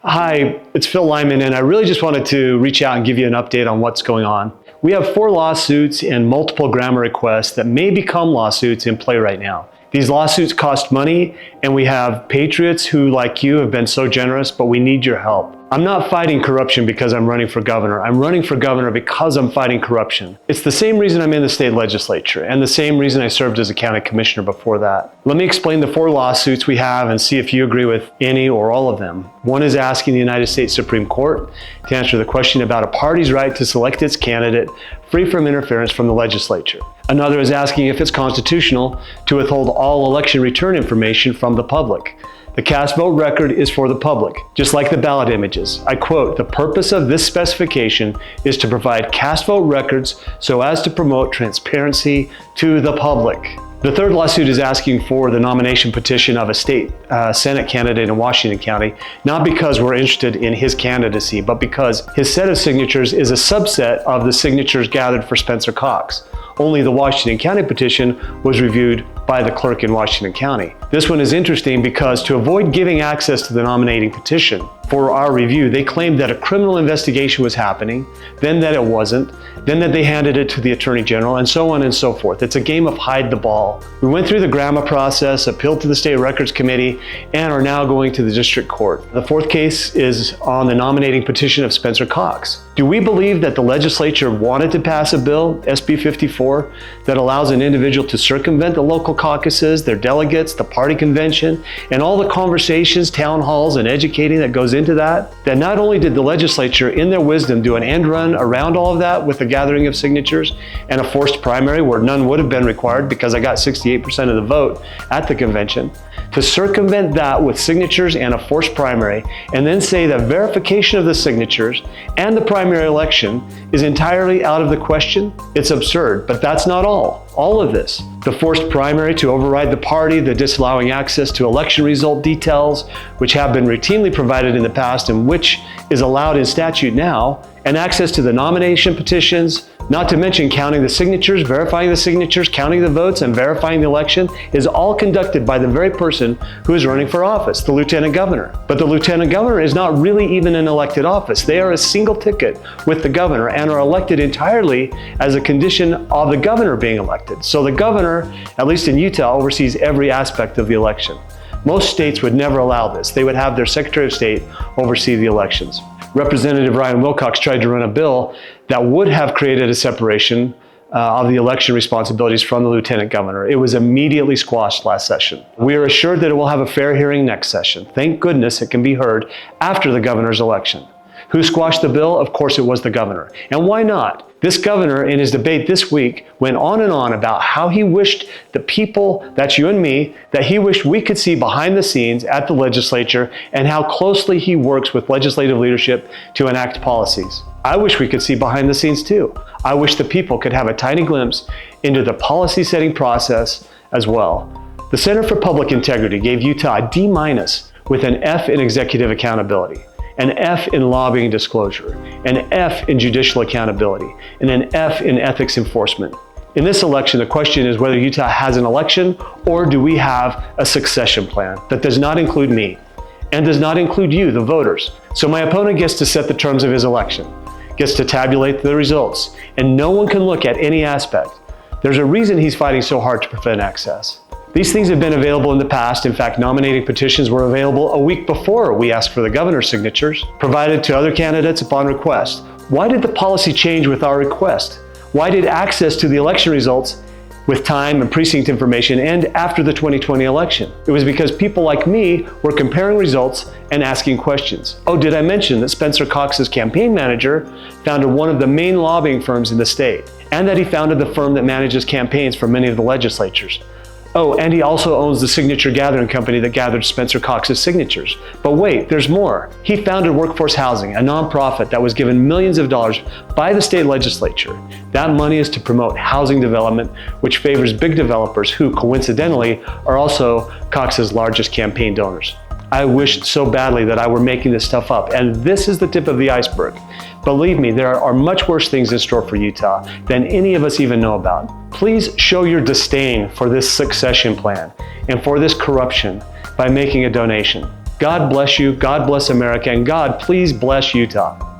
Hi, it's Phil Lyman, and I really just wanted to reach out and give you an update on what's going on. We have 4 lawsuits and multiple grammar requests that may become lawsuits in play right now. These lawsuits cost money, and we have patriots who, like you, have been so generous, but we need your help. I'm not fighting corruption because I'm running for governor. I'm running for governor because I'm fighting corruption. It's the same reason I'm in the state legislature and the same reason I served as a county commissioner before that. Let me explain the 4 lawsuits we have and see if you agree with any or all of them. One is asking the United States Supreme Court to answer the question about a party's right to select its candidate free from interference from the legislature. Another is asking if it's constitutional to withhold all election return information from the public. The cast vote record is for the public, just like the ballot images. I quote, "The purpose of this specification is to provide cast vote records so as to promote transparency to the public." The 3rd lawsuit is asking for the nomination petition of a state Senate candidate in Washington County, not because we're interested in his candidacy, but because his set of signatures is a subset of the signatures gathered for Spencer Cox. Only the Washington County petition was reviewed by the clerk in Washington County. This one is interesting because to avoid giving access to the nominating petition for our review, they claimed that a criminal investigation was happening, then that it wasn't, then that they handed it to the Attorney General, and so on and so forth. It's a game of hide the ball. We went through the grandma process, appealed to the State Records Committee, and are now going to the district court. The 4th case is on the nominating petition of Spencer Cox. Do we believe that the legislature wanted to pass a bill, SB 54, that allows an individual to circumvent the local caucuses, their delegates, the party convention, and all the conversations, town halls, and educating that goes into that? That not only did the legislature, in their wisdom, do an end run around all of that with the gathering of signatures and a forced primary where none would have been required because I got 68% of the vote at the convention, to circumvent that with signatures and a forced primary, and then say that verification of the signatures and the primary election is entirely out of the question? It's absurd, but that's not all. All of this, the forced primary to override the party, the disallowing access to election result details, which have been routinely provided in the past and which is allowed in statute now, and access to the nomination petitions, not to mention counting the signatures, verifying the signatures, counting the votes, and verifying the election, is all conducted by the very person who is running for office, the lieutenant governor. But the lieutenant governor is not really even an elected office. They are a single ticket with the governor and are elected entirely as a condition of the governor being elected. So the governor, at least in Utah, oversees every aspect of the election. Most states would never allow this. They would have their Secretary of State oversee the elections. Representative Ryan Wilcox tried to run a bill that would have created a separation of the election responsibilities from the lieutenant governor. It was immediately squashed last session. We are assured that it will have a fair hearing next session. Thank goodness it can be heard after the governor's election. Who squashed the bill? Of course it was the governor. And why not? This governor, in his debate this week, went on and on about how he wished the people, that's you and me, that he wished we could see behind the scenes at the legislature and how closely he works with legislative leadership to enact policies. I wish we could see behind the scenes too. I wish the people could have a tiny glimpse into the policy setting process as well. The Center for Public Integrity gave Utah a D- with an F in executive accountability, an F in lobbying disclosure, an F in judicial accountability, and an F in ethics enforcement. In this election, the question is whether Utah has an election or do we have a succession plan that does not include me and does not include you, the voters. So my opponent gets to set the terms of his election, gets to tabulate the results, and no one can look at any aspect. There's a reason he's fighting so hard to prevent access. These things have been available in the past. In fact, nominating petitions were available a week before we asked for the governor's signatures, provided to other candidates upon request. Why did the policy change with our request? Why did access to the election results with time and precinct information end after the 2020 election? It was because people like me were comparing results and asking questions. Oh, did I mention that Spencer Cox's campaign manager founded one of the main lobbying firms in the state, and that he founded the firm that manages campaigns for many of the legislatures? Oh, and he also owns the signature gathering company that gathered Spencer Cox's signatures. But wait, there's more. He founded Workforce Housing, a nonprofit that was given millions of dollars by the state legislature. That money is to promote housing development, which favors big developers who, coincidentally, are also Cox's largest campaign donors. I wished so badly that I were making this stuff up, and this is the tip of the iceberg. Believe me, there are much worse things in store for Utah than any of us even know about. Please show your disdain for this succession plan and for this corruption by making a donation. God bless you, God bless America, and God, please bless Utah.